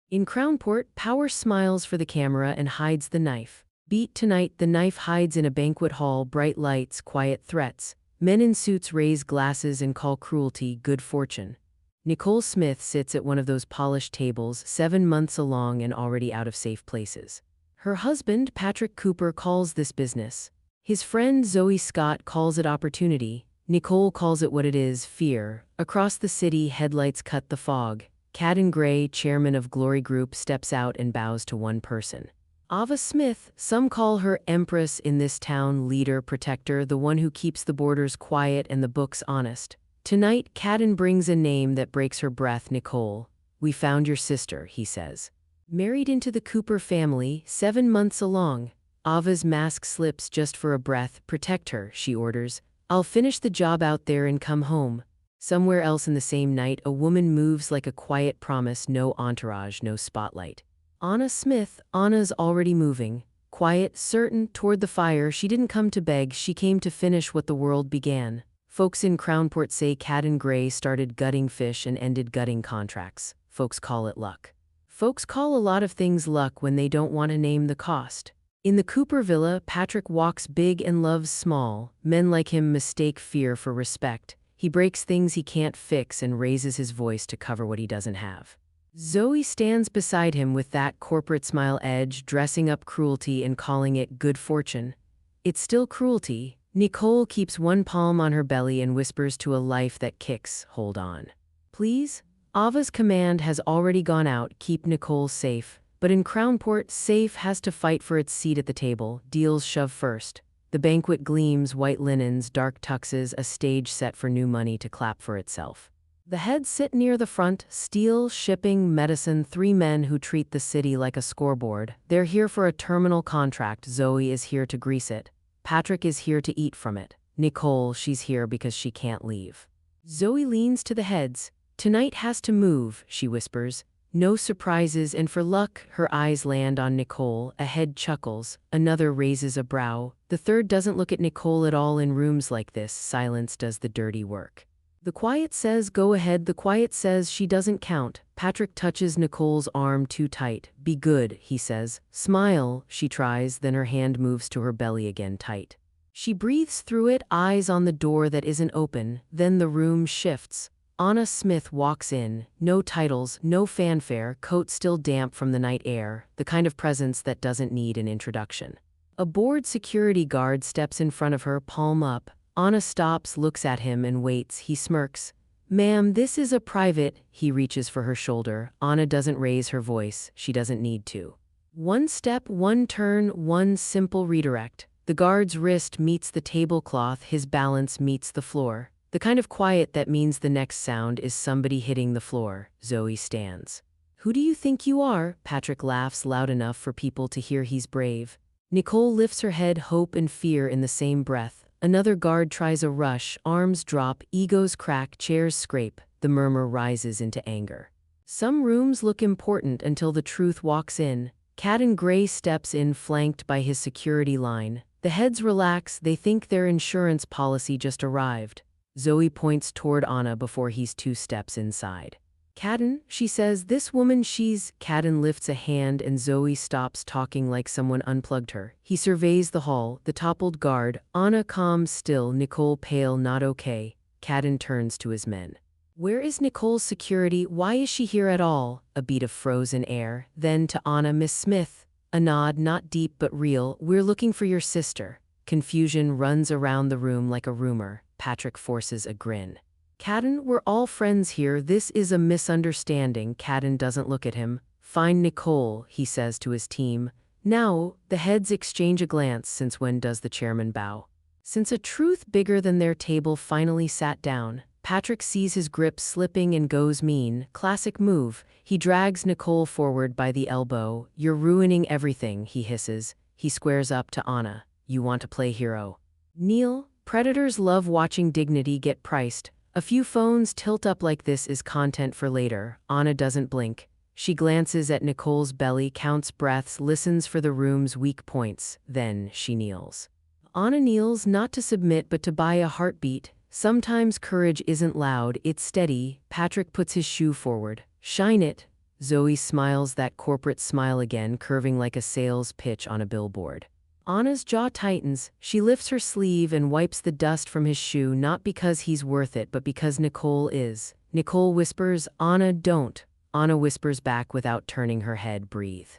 In Crownport, Power smiles for the camera and hides the knife. Beat tonight, the knife hides in a banquet hall, bright lights, quiet threats. Men in suits raise glasses and call cruelty good fortune. Nicole Smith sits at one of those polished tables, 7 months along and already out of safe places. Her husband, Patrick Cooper, calls this business. His friend Zoe Scott calls it opportunity. Nicole calls it what it is, fear. Across the city, headlights cut the fog. Kaden Gray, chairman of Glory Group, steps out and bows to one person. Ava Smith, some call her Empress in this town, leader, protector, the one who keeps the borders quiet and the books honest. Tonight, Kaden brings a name that breaks her breath. Nicole. We found your sister, he says. Married into the Cooper family, 7 months along. Ava's mask slips just for a breath. Protect her, she orders. I'll finish the job out there and come home. Somewhere else in the same night, a woman moves like a quiet promise, no entourage, no spotlight. Anna Smith. Anna's already moving. Quiet, certain, toward the fire. She didn't come to beg, she came to finish what the world began. Folks in Crownport say Kaden Gray started gutting fish and ended gutting contracts. Folks call it luck. Folks call a lot of things luck when they don't want to name the cost. In the Cooper villa, Patrick walks big and loves small. Men like him mistake fear for respect. He breaks things he can't fix and raises his voice to cover what he doesn't have. Zoe stands beside him with that corporate smile edge, dressing up cruelty and calling it good fortune. It's still cruelty. Nicole keeps one palm on her belly and whispers to a life that kicks, hold on. Please? Ava's command has already gone out, keep Nicole safe. But in Crownport, safe has to fight for its seat at the table. Deals shove first. The banquet gleams, white linens, dark tuxes, a stage set for new money to clap for itself. The heads sit near the front, steel, shipping, medicine, 3 men who treat the city like a scoreboard. They're here for a terminal contract. Zoe is here to grease it. Patrick is here to eat from it. Nicole, she's here because she can't leave. Zoe leans to the heads. Tonight has to move, she whispers. No surprises, and for luck, her eyes land on Nicole. A head chuckles, another raises a brow. The third doesn't look at Nicole at all. In rooms like this, silence does the dirty work. The quiet says, go ahead. The quiet says she doesn't count. Patrick touches Nicole's arm too tight. Be good, he says. Smile, she tries, then her hand moves to her belly again, tight. She breathes through it, eyes on the door that isn't open. Then the room shifts. Anna Smith walks in, no titles, no fanfare, coat still damp from the night air, the kind of presence that doesn't need an introduction. A bored security guard steps in front of her, palm up. Anna stops, looks at him and waits. He smirks. Ma'am, this is a private. He reaches for her shoulder. Anna doesn't raise her voice. She doesn't need to. One step, one turn, one simple redirect. The guard's wrist meets the tablecloth, his balance meets the floor. The kind of quiet that means the next sound is somebody hitting the floor. Zoe stands. Who do you think you are? Patrick laughs loud enough for people to hear he's brave. Nicole lifts her head, hope and fear in the same breath. Another guard tries a rush, arms drop, egos crack, chairs scrape. The murmur rises into anger. Some rooms look important until the truth walks in. Kaden Gray steps in, flanked by his security line. The heads relax, they think their insurance policy just arrived. Zoe points toward Anna before he's 2 steps inside. Kaden, she says, this woman, she's... Kaden lifts a hand and Zoe stops talking like someone unplugged her. He surveys the hall, the toppled guard. Anna calm, still, Nicole pale, not okay. Kaden turns to his men. Where is Nicole's security? Why is she here at all? A beat of frozen air. Then to Anna, Miss Smith. A nod, not deep but real. We're looking for your sister. Confusion runs around the room like a rumor. Patrick forces a grin. Kaden, we're all friends here. This is a misunderstanding. Kaden doesn't look at him. Find Nicole, he says to his team. Now, the heads exchange a glance. Since when does the chairman bow? Since a truth bigger than their table finally sat down. Patrick sees his grip slipping and goes mean. Classic move. He drags Nicole forward by the elbow. You're ruining everything, he hisses. He squares up to Anna. You want to play hero? Kneel. Predators love watching dignity get priced. A few phones tilt up like this is content for later. Anna doesn't blink. She glances at Nicole's belly, counts breaths, listens for the room's weak points. Then she kneels. Anna kneels not to submit but to buy a heartbeat. Sometimes courage isn't loud, it's steady. Patrick puts his shoe forward. Shine it. Zoe smiles that corporate smile again, curving like a sales pitch on a billboard. Anna's jaw tightens. She lifts her sleeve and wipes the dust from his shoe, not because he's worth it, but because Nicole is. Nicole whispers, "Anna, don't." Anna whispers back without turning her head, "Breathe.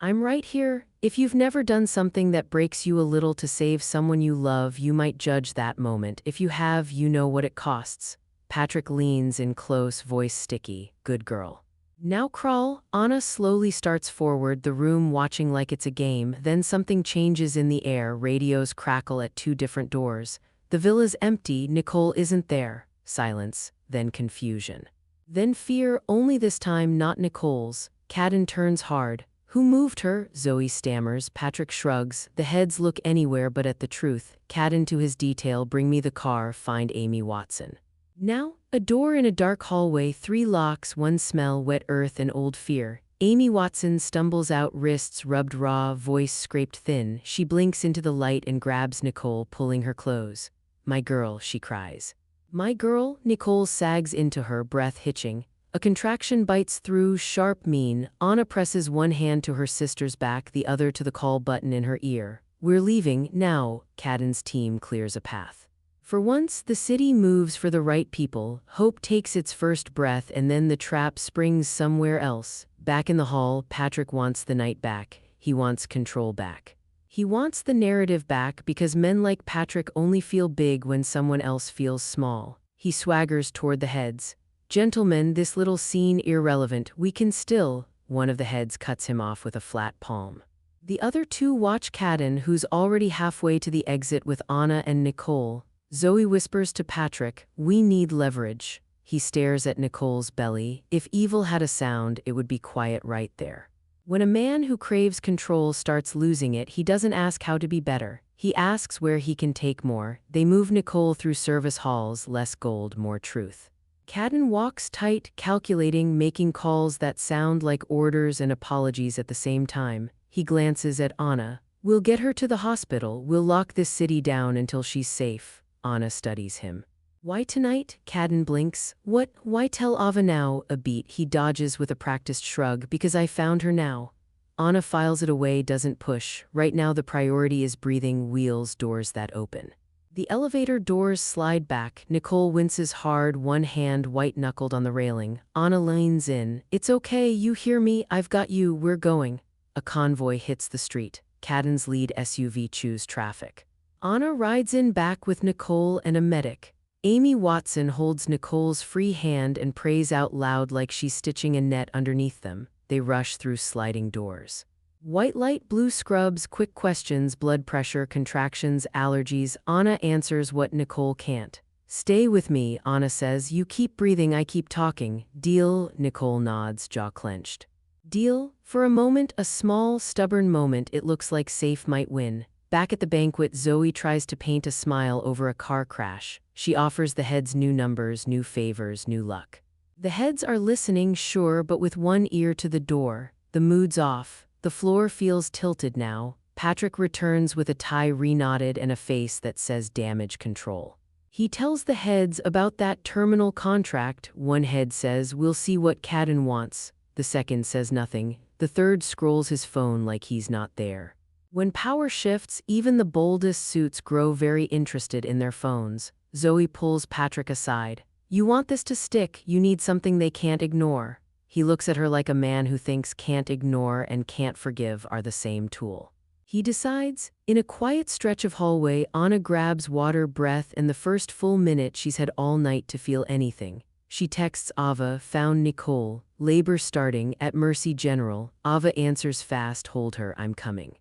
I'm right here." If you've never done something that breaks you a little to save someone you love, you might judge that moment. If you have, you know what it costs. Patrick leans in close, voice sticky. "Good girl. Now crawl." Anna slowly starts forward, the room watching like it's a game. Then something changes in the air. Radios crackle at 2 different doors. The villa's empty. Nicole isn't there. Silence, then confusion. Then fear, only this time not Nicole's. Kaden turns hard. "Who moved her?" Zoe stammers. Patrick shrugs. The heads look anywhere but at the truth. Kaden to his detail. "Bring me the car, find Amy Watson." Now, a door in a dark hallway, 3 locks, 1 smell, wet earth and old fear. Amy Watson stumbles out, wrists rubbed raw, voice scraped thin. She blinks into the light and grabs Nicole, pulling her close. "My girl," she cries. "My girl?" Nicole sags into her, breath hitching. A contraction bites through, sharp, mean. Anna presses one hand to her sister's back, the other to the call button in her ear. "We're leaving, now." Kaden's team clears a path. For once, the city moves for the right people. Hope takes its first breath, and then the trap springs somewhere else. Back in the hall, Patrick wants the night back. He wants control back. He wants the narrative back because men like Patrick only feel big when someone else feels small. He swaggers toward the heads. "Gentlemen, this little scene irrelevant. We can still." One of the heads cuts him off with a flat palm. The other 2 watch Kaden, who's already halfway to the exit with Anna and Nicole. Zoe whispers to Patrick, "We need leverage." He stares at Nicole's belly. If evil had a sound, it would be quiet right there. When a man who craves control starts losing it, he doesn't ask how to be better. He asks where he can take more. They move Nicole through service halls, less gold, more truth. Kaden walks tight, calculating, making calls that sound like orders and apologies at the same time. He glances at Anna. "We'll get her to the hospital. We'll lock this city down until she's safe." Anna studies him. "Why tonight?" Kaden blinks. "What? Why tell Ava now?" A beat. He dodges with a practiced shrug. "Because I found her now." Anna files it away, doesn't push. Right now the priority is breathing, wheels, doors that open. The elevator doors slide back. Nicole winces hard, one hand white-knuckled on the railing. Anna leans in. "It's okay, you hear me, I've got you, we're going." A convoy hits the street. Kaden's lead SUV chews traffic. Anna rides in back with Nicole and a medic. Amy Watson holds Nicole's free hand and prays out loud like she's stitching a net underneath them. They rush through sliding doors. White light, blue scrubs, quick questions, blood pressure, contractions, allergies. Anna answers what Nicole can't. "Stay with me," Anna says. "You keep breathing, I keep talking." "Deal?" Nicole nods, jaw clenched. "Deal?" For a moment, a small, stubborn moment, it looks like safe might win. Back at the banquet, Zoe tries to paint a smile over a car crash. She offers the heads new numbers, new favors, new luck. The heads are listening, sure, but with one ear to the door. The mood's off. The floor feels tilted now. Patrick returns with a tie re-knotted and a face that says damage control. He tells the heads about that terminal contract. One head says, "We'll see what Kaden wants." The second says nothing. The third scrolls his phone like he's not there. When power shifts, even the boldest suits grow very interested in their phones. Zoe pulls Patrick aside. "You want this to stick, you need something they can't ignore." He looks at her like a man who thinks can't ignore and can't forgive are the same tool. He decides. In a quiet stretch of hallway, Anna grabs water, breath, and the first full minute she's had all night to feel anything. She texts Ava, "Found Nicole. Labor starting, at Mercy General." Ava answers fast, "Hold her, I'm coming."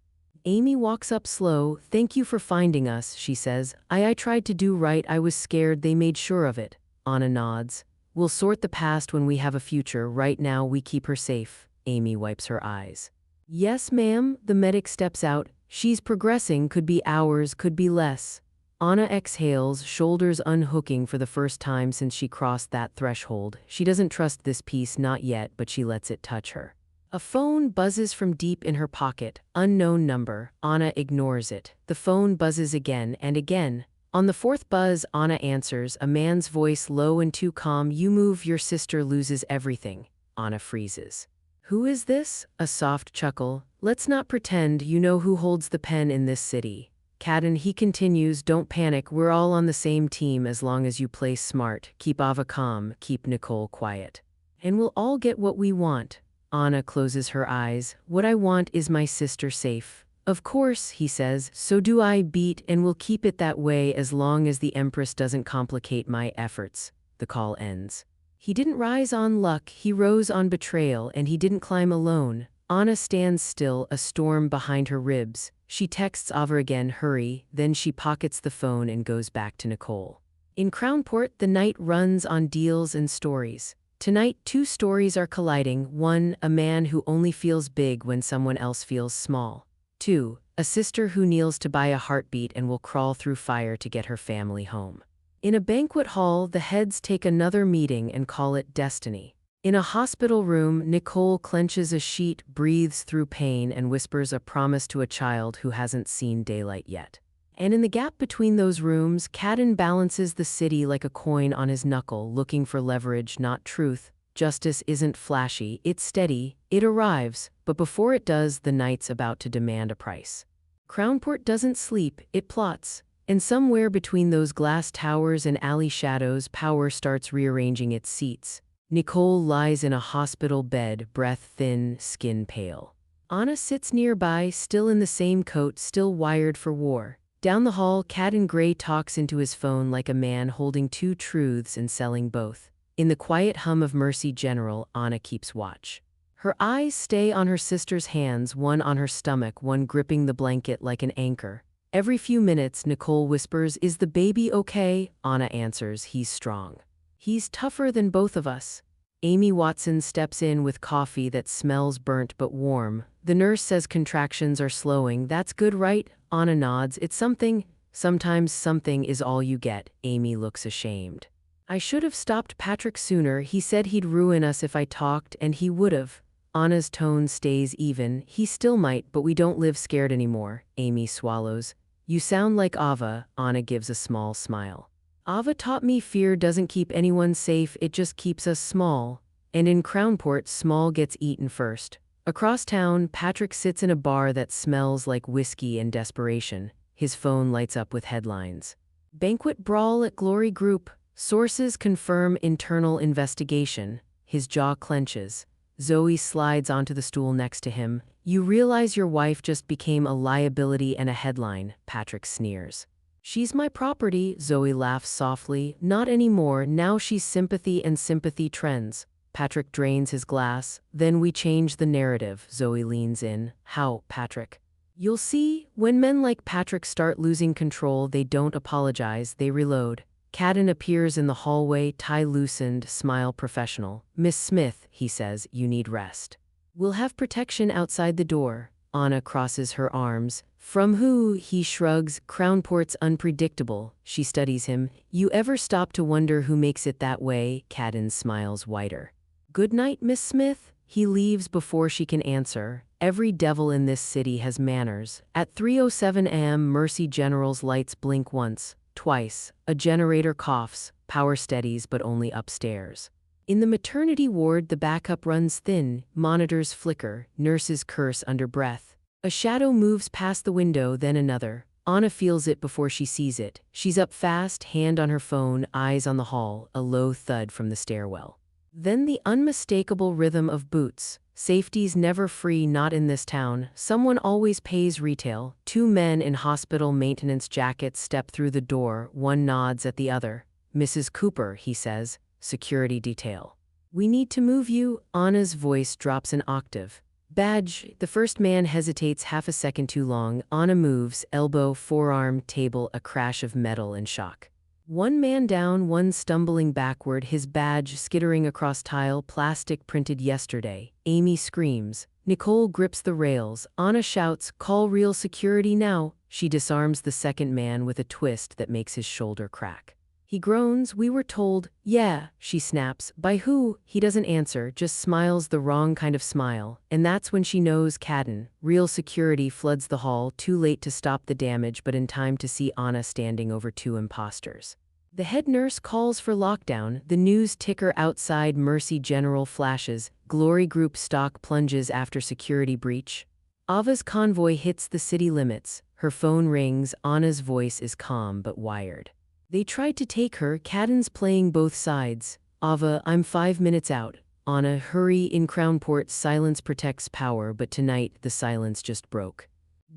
Amy walks up slow. "Thank you for finding us," she says. I tried to do right, I was scared, they made sure of it." Anna nods. "We'll sort the past when we have a future, right now we keep her safe." Amy wipes her eyes. "Yes, ma'am." The medic steps out. "She's progressing, could be hours, could be less." Anna exhales, shoulders unhooking for the first time since she crossed that threshold. She doesn't trust this piece, not yet, but she lets it touch her. A phone buzzes from deep in her pocket. Unknown number. Anna ignores it. The phone buzzes again and again. On the fourth buzz, Anna answers, a man's voice low and too calm. "You move, your sister loses everything." Anna freezes. Who is this? A soft chuckle. Let's not pretend you know who holds the pen in this city. Kaden, he continues, don't panic, we're all on the same team as long as you play smart, keep Ava calm, keep Nicole quiet. And we'll all get what we want. Anna closes her eyes. What I want is my sister safe. Of course, he says, so do I, beat, and we'll keep it that way as long as the Empress doesn't complicate my efforts. The call ends. He didn't rise on luck, he rose on betrayal, and he didn't climb alone. Anna stands still, a storm behind her ribs. She texts Ava again, hurry, then she pockets the phone and goes back to Nicole. In Crownport, the night runs on deals and stories. Tonight, two stories are colliding. 1, a man who only feels big when someone else feels small. 2, a sister who kneels to buy a heartbeat and will crawl through fire to get her family home. In a banquet hall, the heads take another meeting and call it destiny. In a hospital room, Nicole clenches a sheet, breathes through pain, and whispers a promise to a child who hasn't seen daylight yet. And in the gap between those rooms, Kaden balances the city like a coin on his knuckle, looking for leverage, not truth. Justice isn't flashy, it's steady, it arrives, but before it does, the night's about to demand a price. Crownport doesn't sleep, it plots. And somewhere between those glass towers and alley shadows, power starts rearranging its seats. Nicole lies in a hospital bed, breath thin, skin pale. Anna sits nearby, still in the same coat, still wired for war. Down the hall, Kaden Gray talks into his phone like a man holding two truths and selling both. In the quiet hum of Mercy General, Anna keeps watch. Her eyes stay on her sister's hands, one on her stomach, one gripping the blanket like an anchor. Every few minutes, Nicole whispers, "Is the baby okay?" Anna answers, "He's strong. He's tougher than both of us." Amy Watson steps in with coffee that smells burnt but warm. The nurse says contractions are slowing. "That's good, right?" Anna nods. "It's something. Sometimes something is all you get." Amy looks ashamed. "I should have stopped Patrick sooner. He said he'd ruin us if I talked, and he would've." Anna's tone stays even. "He still might, but we don't live scared anymore." Amy swallows. "You sound like Ava." Anna gives a small smile. "Ava taught me fear doesn't keep anyone safe, it just keeps us small." And in Crownport, small gets eaten first. Across town, Patrick sits in a bar that smells like whiskey and desperation. His phone lights up with headlines. "Banquet brawl at Glory Group. Sources confirm internal investigation." His jaw clenches. Zoe slides onto the stool next to him. "You realize your wife just became a liability and a headline," Patrick sneers. "She's my property," Zoe laughs softly. "Not anymore, now she's sympathy and sympathy trends." Patrick drains his glass. "Then we change the narrative." Zoe leans in. "How, Patrick?" "You'll see, when men like Patrick start losing control, they don't apologize, they reload." Kaden appears in the hallway, tie loosened, smile professional. "Miss Smith," he says, "you need rest." "We'll have protection outside the door." Anna crosses her arms. "From who?" He shrugs. "Crownport's unpredictable." She studies him. "You ever stop to wonder who makes it that way?" Kaden smiles wider. "Good night, Miss Smith." He leaves before she can answer. Every devil in this city has manners. At 3:07 a.m., Mercy General's lights blink once, twice. A generator coughs, power steadies, but only upstairs. In the maternity ward, the backup runs thin, monitors flicker, nurses curse under breath. A shadow moves past the window, then another. Anna feels it before she sees it. She's up fast, hand on her phone, eyes on the hall, a low thud from the stairwell. Then the unmistakable rhythm of boots. Safety's never free, not in this town. Someone always pays retail. Two men in hospital maintenance jackets step through the door, one nods at the other. "Mrs. Cooper," he says. "Security detail." "We need to move you." Anna's voice drops an octave. "Badge." The first man hesitates half a second too long. Anna moves, elbow, forearm, table, a crash of metal and shock. One man down, one stumbling backward, his badge skittering across tile, plastic printed yesterday. Amy screams. Nicole grips the rails. Anna shouts, "Call real security now." She disarms the second man with a twist that makes his shoulder crack. He groans. "We were told." "Yeah," she snaps. "By who?" He doesn't answer, just smiles the wrong kind of smile. And that's when she knows Kaden. Real security floods the hall, too late to stop the damage but in time to see Anna standing over two imposters. The head nurse calls for lockdown, the news ticker outside Mercy General flashes, Glory Group stock plunges after security breach. Ava's convoy hits the city limits, her phone rings, Anna's voice is calm but wired. They tried to take her, Kaden's playing both sides. Ava, I'm 5 minutes out. Anna, hurry, in Crownport, silence protects power, but tonight the silence just broke.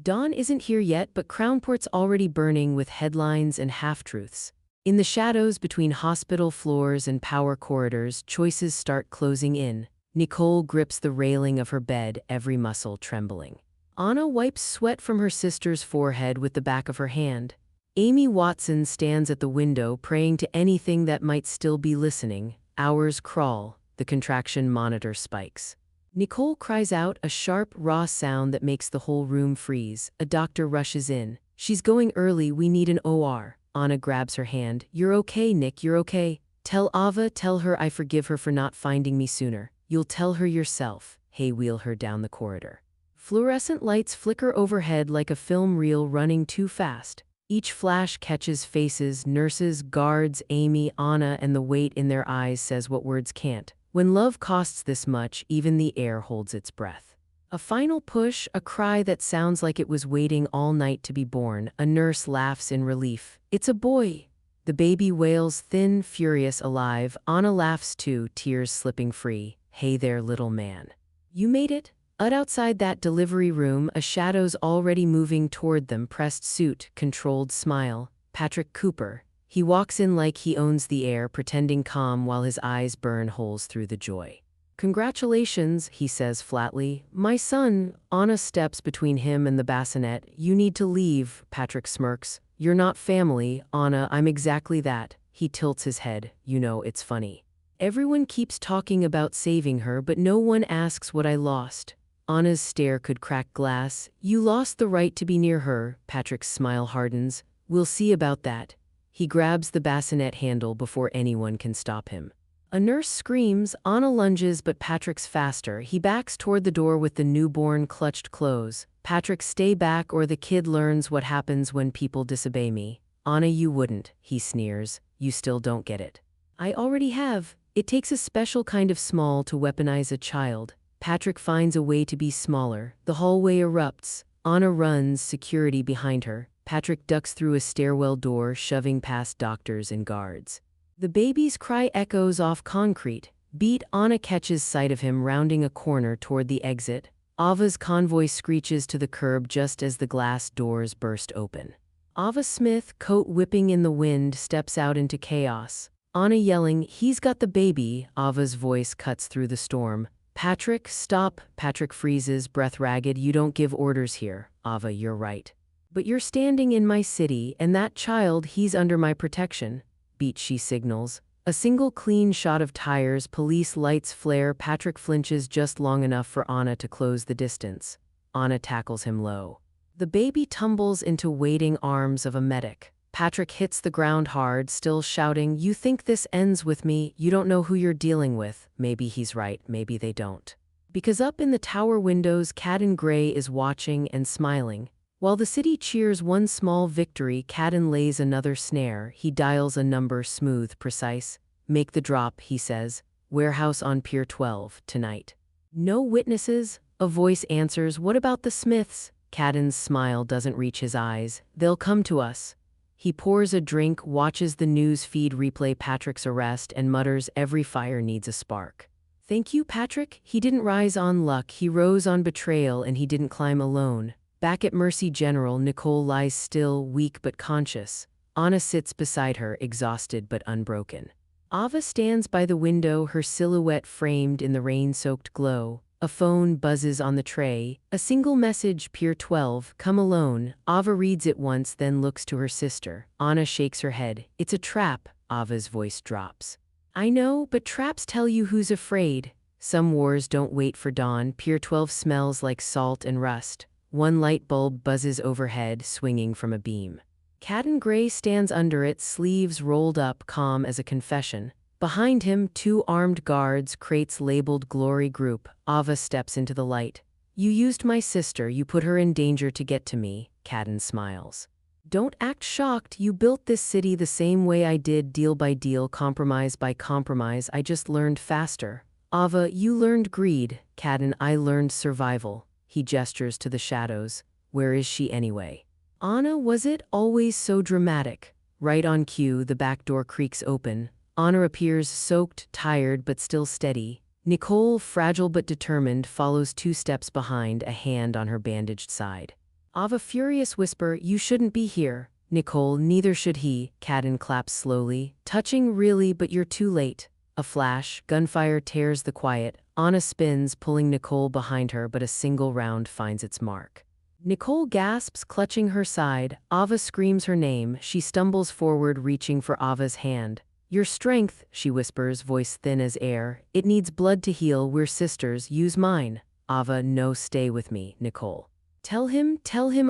Dawn isn't here yet, but Crownport's already burning with headlines and half-truths. In the shadows between hospital floors and power corridors, choices start closing in. Nicole grips the railing of her bed, every muscle trembling. Anna wipes sweat from her sister's forehead with the back of her hand. Amy Watson stands at the window, praying to anything that might still be listening. Hours crawl, the contraction monitor spikes. Nicole cries out, a sharp, raw sound that makes the whole room freeze. A doctor rushes in. She's going early, we need an OR. Anna grabs her hand. You're okay, Nick, you're okay. Tell Ava, tell her I forgive her for not finding me sooner. You'll tell her yourself. Hey, wheel her down the corridor. Fluorescent lights flicker overhead like a film reel running too fast. Each flash catches faces, nurses, guards, Amy, Anna, and the weight in their eyes says what words can't. When love costs this much, even the air holds its breath. A final push, a cry that sounds like it was waiting all night to be born. A nurse laughs in relief. It's a boy. The baby wails, thin, furious, alive. Anna laughs too, tears slipping free. Hey there, little man. You made it? Outside that delivery room, a shadow's already moving toward them, pressed suit, controlled smile. Patrick Cooper. He walks in like he owns the air, pretending calm while his eyes burn holes through the joy. Congratulations, he says flatly. My son. Anna steps between him and the bassinet. You need to leave, Patrick smirks. You're not family, Anna, I'm exactly that. He tilts his head. You know, it's funny. Everyone keeps talking about saving her, but no one asks what I lost. Anna's stare could crack glass. You lost the right to be near her, Patrick's smile hardens. We'll see about that. He grabs the bassinet handle before anyone can stop him. A nurse screams, Anna lunges, but Patrick's faster. He backs toward the door with the newborn clutched close. Patrick, stay back or the kid learns what happens when people disobey me. Anna, you wouldn't, he sneers. You still don't get it. I already have. It takes a special kind of small to weaponize a child. Patrick finds a way to be smaller. The hallway erupts. Anna runs, security behind her. Patrick ducks through a stairwell door, shoving past doctors and guards. The baby's cry echoes off concrete. Beat, Anna catches sight of him rounding a corner toward the exit. Ava's convoy screeches to the curb just as the glass doors burst open. Ava Smith, coat whipping in the wind, steps out into chaos. Anna yelling, he's got the baby. Ava's voice cuts through the storm. Patrick, stop. Patrick freezes, breath ragged. You don't give orders here. Ava, you're right. But you're standing in my city, and that child, he's under my protection. Beat, she signals. A single clean shot of tires, police lights flare. Patrick flinches just long enough for Anna to close the distance. Anna tackles him low. The baby tumbles into waiting arms of a medic. Patrick hits the ground hard, still shouting, you think this ends with me? You don't know who you're dealing with. Maybe he's right, maybe they don't. Because up in the tower windows, Kaden Gray is watching and smiling. While the city cheers one small victory, Kaden lays another snare. He dials a number, smooth, precise. Make the drop, he says. Warehouse on Pier 12, tonight. No witnesses? A voice answers, what about the Smiths? Kaden's smile doesn't reach his eyes. They'll come to us. He pours a drink, watches the news feed replay Patrick's arrest, and mutters, every fire needs a spark. Thank you, Patrick. He didn't rise on luck, he rose on betrayal, and he didn't climb alone. Back at Mercy General, Nicole lies still, weak but conscious. Anna sits beside her, exhausted but unbroken. Ava stands by the window, her silhouette framed in the rain-soaked glow. A phone buzzes on the tray. A single message, Pier 12, come alone. Ava reads it once, then looks to her sister. Anna shakes her head. It's a trap. Ava's voice drops. I know, but traps tell you who's afraid. Some wars don't wait for dawn. Pier 12 smells like salt and rust. One light bulb buzzes overhead, swinging from a beam. Kaden Gray stands under it, sleeves rolled up, calm as a confession. Behind him, 2 armed guards, crates labeled Glory Group. Ava steps into the light. You used my sister, you put her in danger to get to me. Kaden smiles. Don't act shocked, you built this city the same way I did, deal by deal, compromise by compromise. I just learned faster. Ava, you learned greed. Kaden, I learned survival. He gestures to the shadows. Where is she anyway? Anna, was it always so dramatic? Right on cue, the back door creaks open. Anna appears soaked, tired, but still steady. Nicole, fragile but determined, follows 2 steps behind, a hand on her bandaged side. Ava, furious whisper, you shouldn't be here. Nicole, neither should he. Kaden claps slowly. Touching, really, but you're too late. A flash, gunfire tears the quiet. Anna spins, pulling Nicole behind her, but a single round finds its mark. Nicole gasps, clutching her side. Ava screams her name. She stumbles forward, reaching for Ava's hand. Your strength, she whispers, voice thin as air. It needs blood to heal. We're sisters. Use mine. Ava, no, stay with me. Nicole. Tell him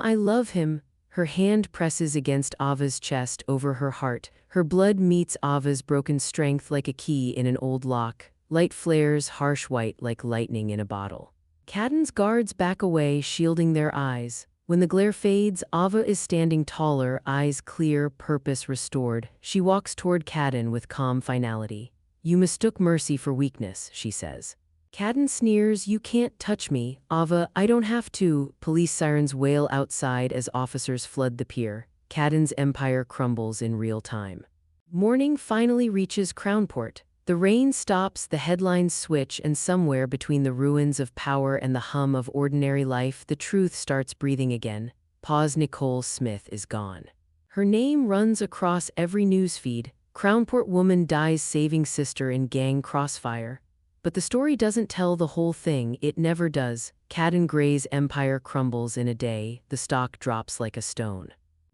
I love him. Her hand presses against Ava's chest, over her heart. Her blood meets Ava's broken strength like a key in an old lock. Light flares, harsh white like lightning in a bottle. Kaden's guards back away, shielding their eyes. When the glare fades, Ava is standing taller, eyes clear, purpose restored. She walks toward Kaden with calm finality. You mistook mercy for weakness, she says. Kaden sneers, you can't touch me. Ava, I don't have to. Police sirens wail outside as officers flood the pier. Kaden's empire crumbles in real time. Morning finally reaches Crownport. The rain stops, the headlines switch, and somewhere between the ruins of power and the hum of ordinary life, the truth starts breathing again. Pause. Nicole Smith is gone. Her name runs across every newsfeed. Crownport woman dies saving sister in gang crossfire. But the story doesn't tell the whole thing, it never does. Kaden Gray's empire crumbles in a day, the stock drops like a stone.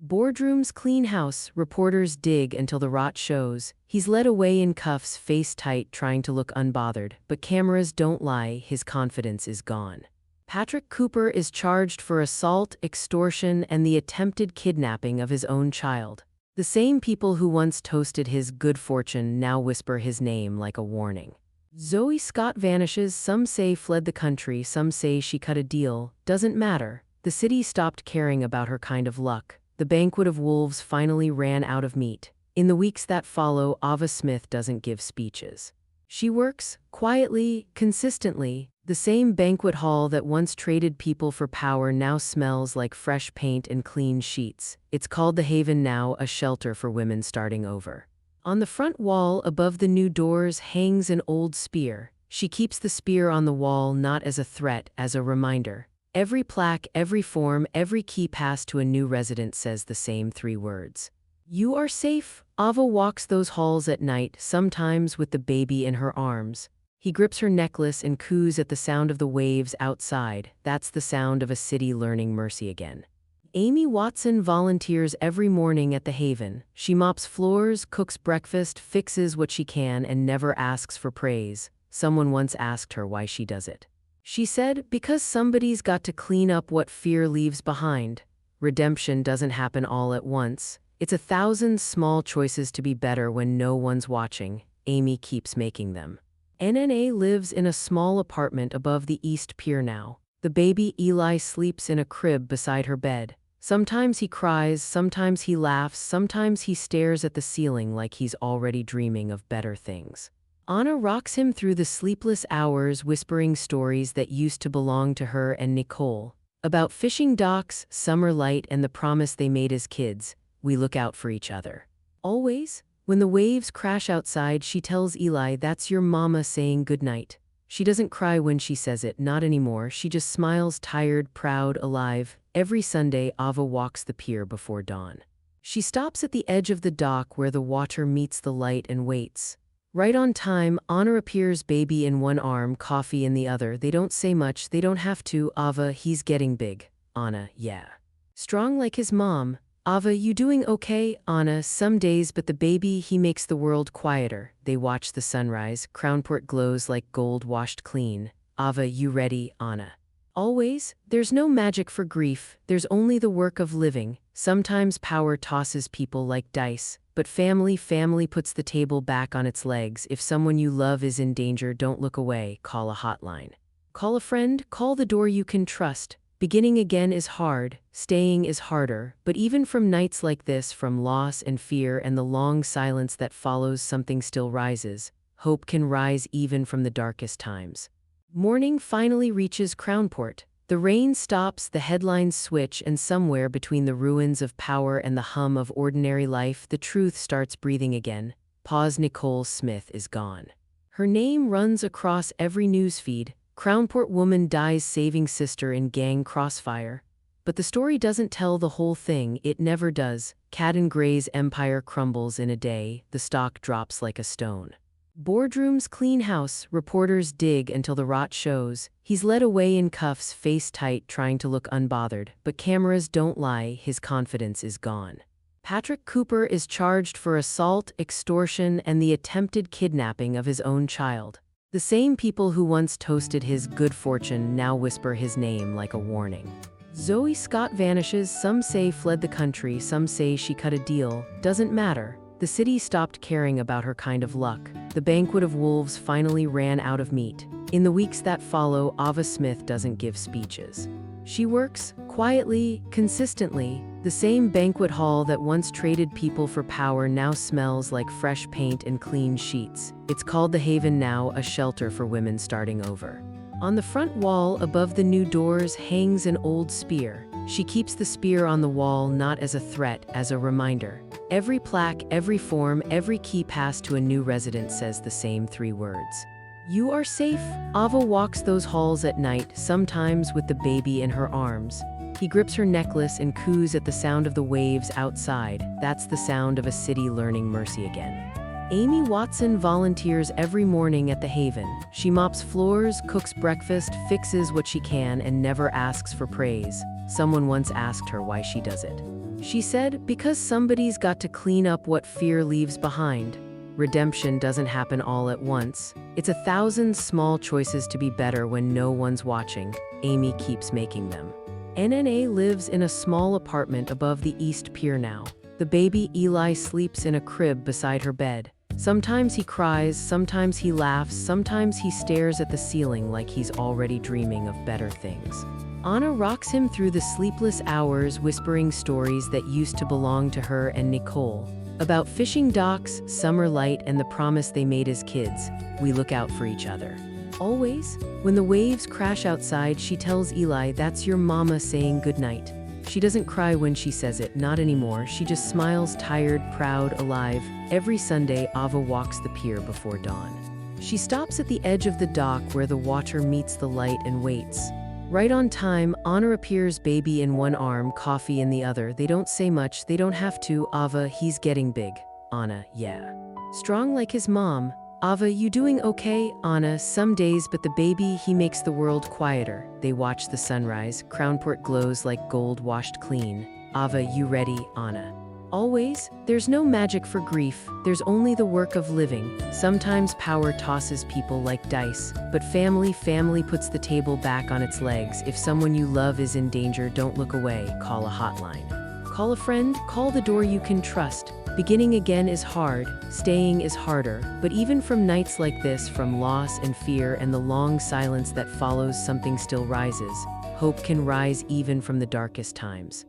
Boardrooms clean house, reporters dig until the rot shows. He's led away in cuffs, face tight, trying to look unbothered. But cameras don't lie, his confidence is gone. Patrick Cooper is charged for assault, extortion, and the attempted kidnapping of his own child. The same people who once toasted his good fortune now whisper his name like a warning. Zoe Scott vanishes, some say fled the country, some say she cut a deal. Doesn't matter. The city stopped caring about her kind of luck. The banquet of wolves finally ran out of meat. In the weeks that follow, Ava Smith doesn't give speeches. She works, quietly, consistently. The same banquet hall that once traded people for power now smells like fresh paint and clean sheets. It's called the Haven now, a shelter for women starting over. On the front wall, above the new doors, hangs an old spear. She keeps the spear on the wall not as a threat, as a reminder. Every plaque, every form, every key pass to a new resident says the same 3 words. You are safe. Ava walks those halls at night, sometimes with the baby in her arms. He grips her necklace and coos at the sound of the waves outside. That's the sound of a city learning mercy again. Amy Watson volunteers every morning at the Haven. She mops floors, cooks breakfast, fixes what she can, and never asks for praise. Someone once asked her why she does it. She said, because somebody's got to clean up what fear leaves behind. Redemption doesn't happen all at once. It's 1,000 small choices to be better when no one's watching. Amy keeps making them. NNA lives in a small apartment above the East Pier now. The baby Eli sleeps in a crib beside her bed. Sometimes he cries, sometimes he laughs, sometimes he stares at the ceiling like he's already dreaming of better things. Anna rocks him through the sleepless hours, whispering stories that used to belong to her and Nicole. About fishing docks, summer light, and the promise they made as kids. We look out for each other. Always. When the waves crash outside, she tells Eli, that's your mama saying goodnight. She doesn't cry when she says it, not anymore. She just smiles, tired, proud, alive. Every Sunday, Ava walks the pier before dawn. She stops at the edge of the dock where the water meets the light and waits. Right on time, Anna appears, baby in one arm, coffee in the other. They don't say much, they don't have to. Ava, he's getting big. Anna, yeah. Strong like his mom. Ava, you doing okay? Anna, some days, but the baby, he makes the world quieter. They watch the sunrise. Crownport glows like gold washed clean. Ava, you ready? Anna. Always. There's no magic for grief. There's only the work of living. Sometimes power tosses people like dice. But family puts the table back on its legs. If someone you love is in danger, don't look away. Call a hotline. Call a friend. Call the door you can trust. Beginning again is hard, staying is harder, but even from nights like this, from loss and fear and the long silence that follows, something still rises. Hope can rise even from the darkest times. Morning finally reaches Crownport. The rain stops, the headlines switch, and somewhere between the ruins of power and the hum of ordinary life, the truth starts breathing again. Nicole Smith is gone. Her name runs across every newsfeed. Crownport woman dies saving sister in gang crossfire. But the story doesn't tell the whole thing, it never does. Kaden Gray's empire crumbles in a day, the stock drops like a stone. Boardrooms clean house, reporters dig until the rot shows. He's led away in cuffs, face tight, trying to look unbothered. But cameras don't lie, his confidence is gone. Patrick Cooper is charged for assault, extortion, and the attempted kidnapping of his own child. The same people who once toasted his good fortune now whisper his name like a warning. Zoe Scott vanishes, some say fled the country, some say she cut a deal. Doesn't matter. The city stopped caring about her kind of luck. The banquet of wolves finally ran out of meat. In the weeks that follow, Ava Smith doesn't give speeches. She works, quietly, consistently. The same banquet hall that once traded people for power now smells like fresh paint and clean sheets. It's called the Haven now, a shelter for women starting over. On the front wall, above the new doors, hangs an old spear. She keeps the spear on the wall not as a threat, as a reminder. Every plaque, every form, every key pass to a new resident says the same 3 words. You are safe. Ava walks those halls at night, sometimes with the baby in her arms. He grips her necklace and coos at the sound of the waves outside. That's the sound of a city learning mercy again. Amy Watson volunteers every morning at the Haven. She mops floors, cooks breakfast, fixes what she can, and never asks for praise. Someone once asked her why she does it. She said, because somebody's got to clean up what fear leaves behind. Redemption doesn't happen all at once. It's 1,000 small choices to be better when no one's watching. Amy keeps making them. NNA lives in a small apartment above the East Pier now. The baby Eli sleeps in a crib beside her bed. Sometimes he cries, sometimes he laughs, sometimes he stares at the ceiling like he's already dreaming of better things. Anna rocks him through the sleepless hours, whispering stories that used to belong to her and Nicole. About fishing docks, summer light, and the promise they made as kids. We look out for each other. Always. When the waves crash outside, she tells Eli, that's your mama saying goodnight. She doesn't cry when she says it, not anymore. She just smiles, tired, proud, alive. Every Sunday, Ava walks the pier before dawn. She stops at the edge of the dock where the water meets the light and waits. Right on time, Anna appears, baby in one arm, coffee in the other. They don't say much, they don't have to. Ava, he's getting big. Anna, yeah. Strong like his mom. Ava, you doing okay? Anna, some days, but the baby, he makes the world quieter. They watch the sunrise. Crownport glows like gold washed clean. Ava, you ready? Anna. Always. There's no magic for grief. There's only the work of living. Sometimes power tosses people like dice, but family puts the table back on its legs. If someone you love is in danger, don't look away. Call a hotline. Call a friend. Call the door you can trust. Beginning again is hard, staying is harder, but even from nights like this, from loss and fear and the long silence that follows, something still rises. Hope can rise even from the darkest times.